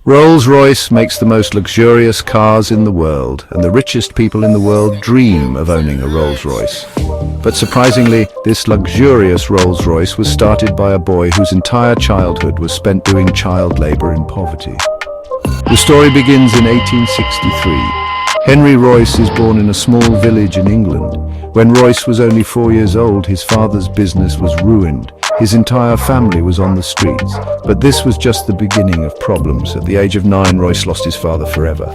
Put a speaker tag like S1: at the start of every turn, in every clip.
S1: Rolls Royce makes the most luxurious cars in the world, and the richest people in the world dream of owning a Rolls Royce. But surprisingly, this luxurious Rolls Royce was started by a boy whose entire childhood was spent doing child labor in poverty. The story begins in 1863. Henry Royce is born in a small village in England. When Royce was only 4 years old, his father's business was ruined. His entire family was on the streets. But this was just the beginning of problems. At the age of 9, Royce lost his father forever,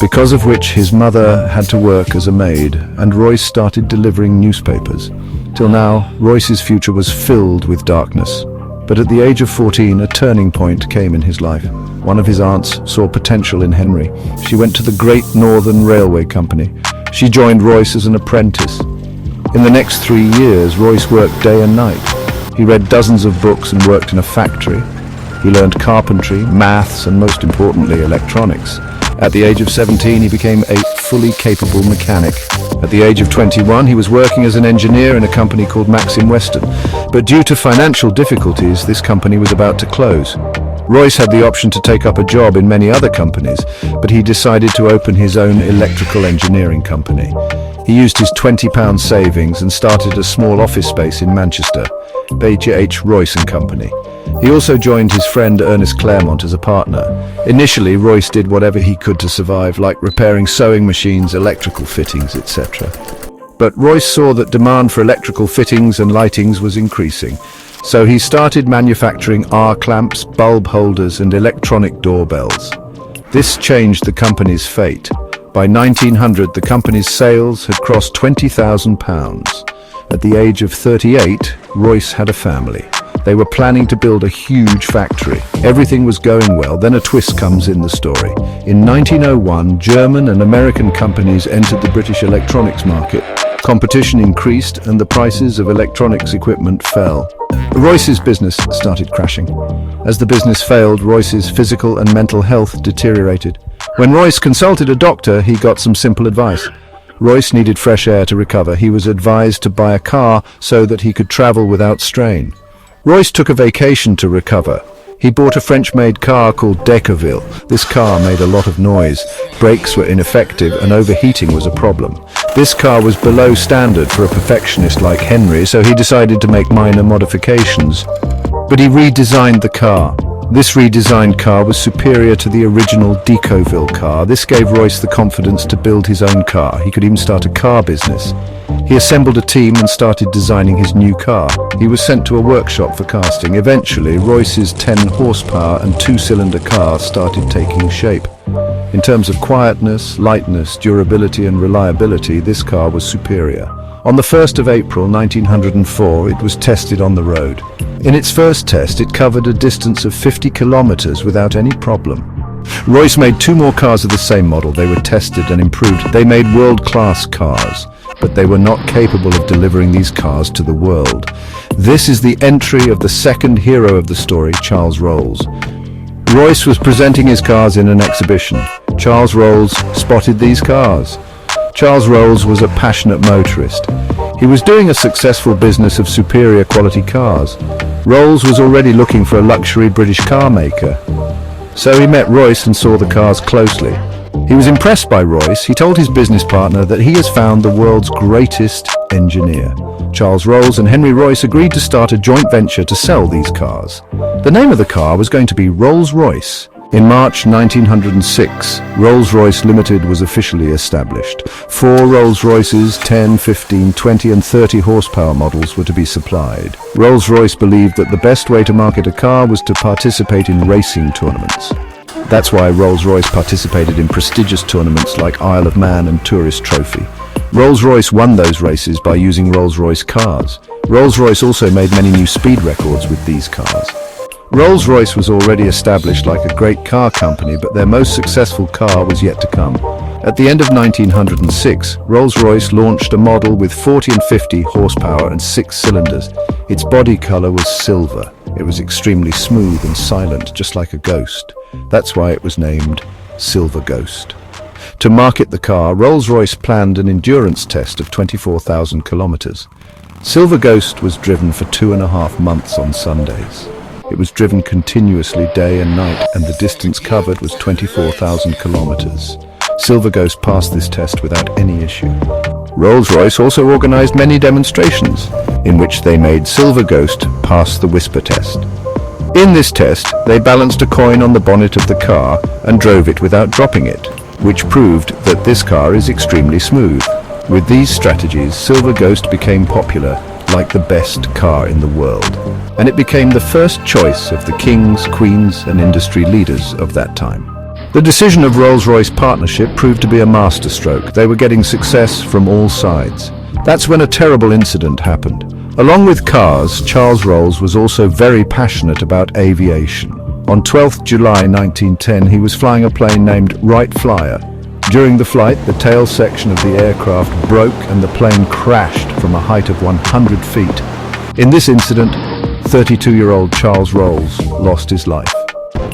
S1: because of which his mother had to work as a maid, and Royce started delivering newspapers. Till now, Royce's future was filled with darkness. But at the age of 14, a turning point came in his life. One of his aunts saw potential in Henry. She went to the Great Northern Railway Company. She joined Royce as an apprentice. In the next 3 years, Royce worked day and night. He read dozens of books and worked in a factory. He learned carpentry, maths, and most importantly, electronics. At the age of 17, he became a fully capable mechanic. At the age of 21, he was working as an engineer in a company called Maxim Western. But due to financial difficulties, this company was about to close. Royce had the option to take up a job in many other companies, but he decided to open his own electrical engineering company. He used his £20 savings and started a small office space in Manchester, H. Royce and Company. He also joined his friend Ernest Claremont as a partner. Initially, Royce did whatever he could to survive, like repairing sewing machines, electrical fittings, etc. But Royce saw that demand for electrical fittings and lightings was increasing. So he started manufacturing arc lamps, bulb holders, and electronic doorbells. This changed the company's fate. By 1900, the company's sales had crossed £20,000. At the age of 38, Royce had a family. They were planning to build a huge factory. Everything was going well, then a twist comes in the story. In 1901, German and American companies entered the British electronics market. Competition increased and the prices of electronics equipment fell. Royce's business started crashing. As the business failed, Royce's physical and mental health deteriorated. When Royce consulted a doctor, he got some simple advice. Royce needed fresh air to recover. He was advised to buy a car so that he could travel without strain. Royce took a vacation to recover. He bought a French-made car called Decaville. This car made a lot of noise. Brakes were ineffective and overheating was a problem. This car was below standard for a perfectionist like Henry, so he decided to make minor modifications. But he redesigned the car. This redesigned car was superior to the original Decaville car. This gave Royce the confidence to build his own car. He could even start a car business. He assembled a team and started designing his new car. He was sent to a workshop for casting. Eventually, Royce's 10 horsepower and 2-cylinder car started taking shape. In terms of quietness, lightness, durability and reliability, this car was superior. On the 1st of April 1904, it was tested on the road. In its first test, it covered a distance of 50 kilometers without any problem. Royce made 2 more cars of the same model. They were tested and improved. They made world-class cars, but they were not capable of delivering these cars to the world. This is the entry of the second hero of the story, Charles Rolls. Royce was presenting his cars in an exhibition. Charles Rolls spotted these cars. Charles Rolls was a passionate motorist. He was doing a successful business of superior quality cars. Rolls was already looking for a luxury British car maker. So he met Royce and saw the cars closely. He was impressed by Royce. He told his business partner that he has found the world's greatest engineer. Charles Rolls and Henry Royce agreed to start a joint venture to sell these cars. The name of the car was going to be Rolls Royce. In March 1906, Rolls-Royce Limited was officially established. 4 Rolls-Royces, 10, 15, 20 and 30 horsepower models were to be supplied. Rolls-Royce believed that the best way to market a car was to participate in racing tournaments. That's why Rolls-Royce participated in prestigious tournaments like Isle of Man and Tourist Trophy. Rolls-Royce won those races by using Rolls-Royce cars. Rolls-Royce also made many new speed records with these cars. Rolls-Royce was already established like a great car company, but their most successful car was yet to come. At the end of 1906, Rolls-Royce launched a model with 40 and 50 horsepower and 6 cylinders. Its body color was silver. It was extremely smooth and silent, just like a ghost. That's why it was named Silver Ghost. To market the car, Rolls-Royce planned an endurance test of 24,000 kilometers. Silver Ghost was driven for 2.5 months on Sundays. It was driven continuously day and night, and the distance covered was 24,000 kilometers. Silver Ghost passed this test without any issue. Rolls-Royce also organized many demonstrations, in which they made Silver Ghost pass the whisper test. In this test, they balanced a coin on the bonnet of the car and drove it without dropping it, which proved that this car is extremely smooth. With these strategies, Silver Ghost became popular, like the best car in the world, and it became the first choice of the kings, queens, and industry leaders of that time. The decision of Rolls-Royce partnership proved to be a masterstroke. They were getting success from all sides. That's when a terrible incident happened. Along with cars, Charles Rolls was also very passionate about aviation. On 12th July 1910, he was flying a plane named Wright Flyer. During the flight, the tail section of the aircraft broke and the plane crashed from a height of 100 feet. In this incident, 32-year-old Charles Rolls lost his life.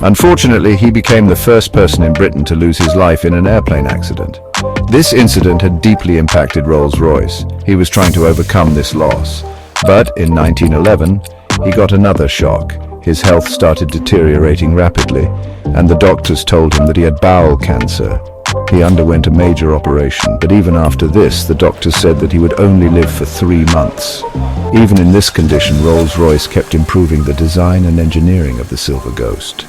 S1: Unfortunately, he became the first person in Britain to lose his life in an airplane accident. This incident had deeply impacted Rolls-Royce. He was trying to overcome this loss. But in 1911, he got another shock. His health started deteriorating rapidly, and the doctors told him that he had bowel cancer. He underwent a major operation, but even after this, the doctors said that he would only live for 3 months. Even in this condition, Rolls-Royce kept improving the design and engineering of the Silver Ghost.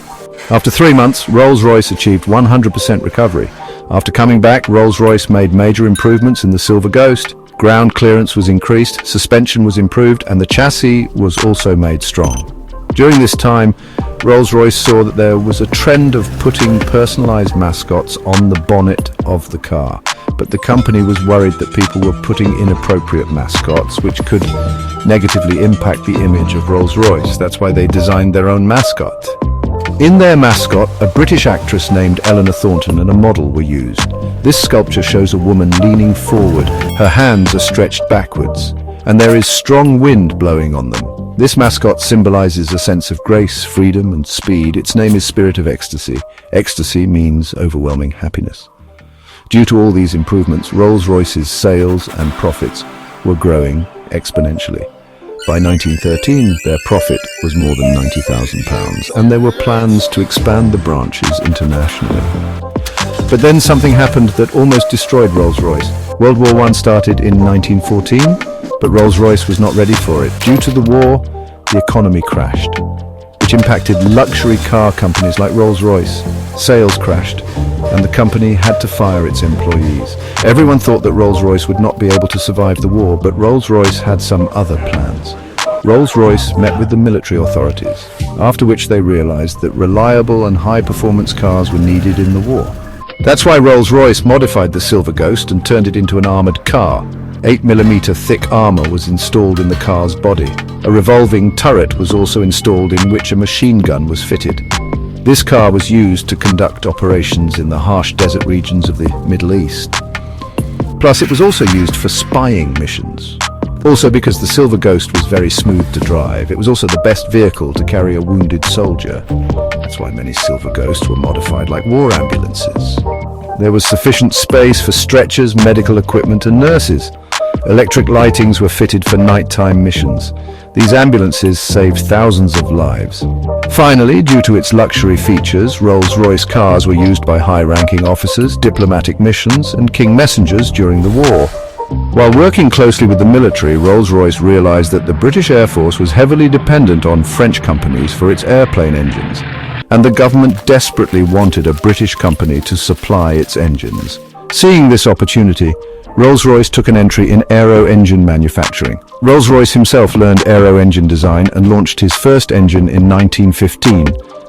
S1: After 3 months, Rolls-Royce achieved 100% recovery. After coming back, Rolls-Royce made major improvements in the Silver Ghost. Ground clearance was increased, suspension was improved, and the chassis was also made strong. During this time, Rolls-Royce saw that there was a trend of putting personalized mascots on the bonnet of the car, but the company was worried that people were putting inappropriate mascots, which could negatively impact the image of Rolls-Royce. That's why they designed their own mascot. In their mascot, a British actress named Eleanor Thornton and a model were used. This sculpture shows a woman leaning forward. Her hands are stretched backwards, and there is strong wind blowing on them. This mascot symbolizes a sense of grace, freedom, and speed. Its name is Spirit of Ecstasy. Ecstasy means overwhelming happiness. Due to all these improvements, Rolls-Royce's sales and profits were growing exponentially. By 1913, their profit was more than £90,000, and there were plans to expand the branches internationally. But then something happened that almost destroyed Rolls-Royce. World War I started in 1914, but Rolls-Royce was not ready for it. Due to the war, the economy crashed, which impacted luxury car companies like Rolls-Royce. Sales crashed, and the company had to fire its employees. Everyone thought that Rolls-Royce would not be able to survive the war, but Rolls-Royce had some other plans. Rolls-Royce met with the military authorities, after which they realized that reliable and high-performance cars were needed in the war. That's why Rolls-Royce modified the Silver Ghost and turned it into an armored car. 8mm thick armor was installed in the car's body. A revolving turret was also installed in which a machine gun was fitted. This car was used to conduct operations in the harsh desert regions of the Middle East. Plus, it was also used for spying missions. Also, because the Silver Ghost was very smooth to drive, it was also the best vehicle to carry a wounded soldier. That's why many Silver Ghosts were modified like war ambulances. There was sufficient space for stretchers, medical equipment, and nurses. Electric lightings were fitted for nighttime missions. These ambulances saved thousands of lives. Finally, due to its luxury features, Rolls-Royce cars were used by high-ranking officers, diplomatic missions, and king messengers during the war. While working closely with the military, Rolls-Royce realized that the British Air Force was heavily dependent on French companies for its airplane engines, and the government desperately wanted a British company to supply its engines. Seeing this opportunity, Rolls-Royce took an entry in aero-engine manufacturing. Rolls-Royce himself learned aero-engine design and launched his first engine in 1915,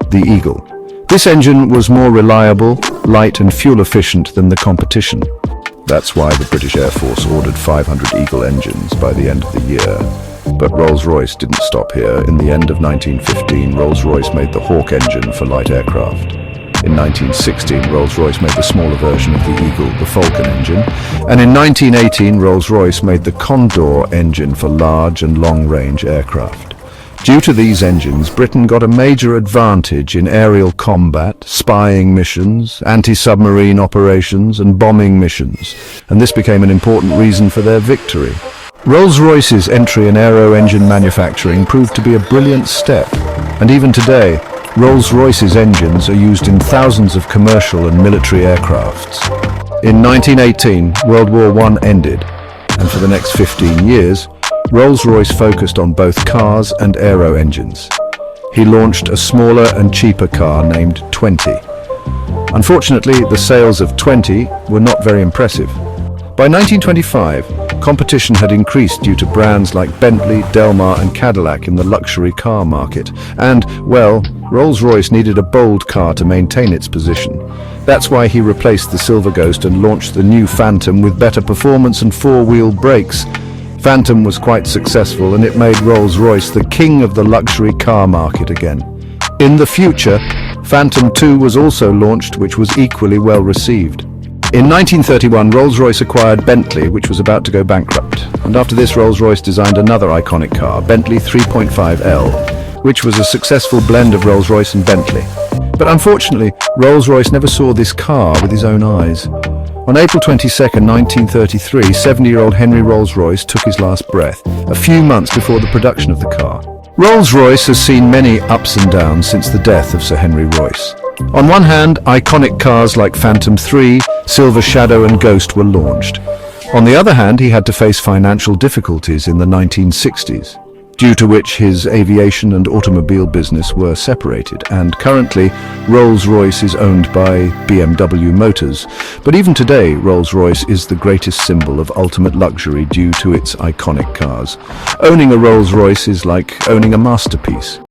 S1: the Eagle. This engine was more reliable, light and fuel-efficient than the competition. That's why the British Air Force ordered 500 Eagle engines by the end of the year. But Rolls-Royce didn't stop here. In the end of 1915, Rolls-Royce made the Hawk engine for light aircraft. In 1916, Rolls-Royce made the smaller version of the Eagle, the Falcon engine, and in 1918, Rolls-Royce made the Condor engine for large and long-range aircraft. Due to these engines, Britain got a major advantage in aerial combat, spying missions, anti-submarine operations, and bombing missions, and this became an important reason for their victory. Rolls-Royce's entry in aero-engine manufacturing proved to be a brilliant step, and even today, Rolls-Royce's engines are used in thousands of commercial and military aircrafts. In 1918, World War I ended, and for the next 15 years, Rolls-Royce focused on both cars and aero engines. He launched a smaller and cheaper car named 20. Unfortunately, the sales of 20 were not very impressive. By 1925, competition had increased due to brands like Bentley, Delmar and Cadillac in the luxury car market. And, well, Rolls-Royce needed a bold car to maintain its position. That's why he replaced the Silver Ghost and launched the new Phantom with better performance and four-wheel brakes. Phantom was quite successful, and it made Rolls-Royce the king of the luxury car market again. In the future, Phantom 2 was also launched, which was equally well received. In 1931, Rolls-Royce acquired Bentley, which was about to go bankrupt. And after this, Rolls-Royce designed another iconic car, Bentley 3.5L, which was a successful blend of Rolls-Royce and Bentley. But unfortunately, Rolls-Royce never saw this car with his own eyes. On April 22, 1933, 70-year-old Henry Rolls-Royce took his last breath, a few months before the production of the car. Rolls-Royce has seen many ups and downs since the death of Sir Henry Royce. On one hand, iconic cars like Phantom 3, Silver Shadow and Ghost were launched. On the other hand, he had to face financial difficulties in the 1960s, due to which his aviation and automobile business were separated, and currently Rolls-Royce is owned by BMW Motors. But even today, Rolls-Royce is the greatest symbol of ultimate luxury due to its iconic cars. Owning a Rolls-Royce is like owning a masterpiece.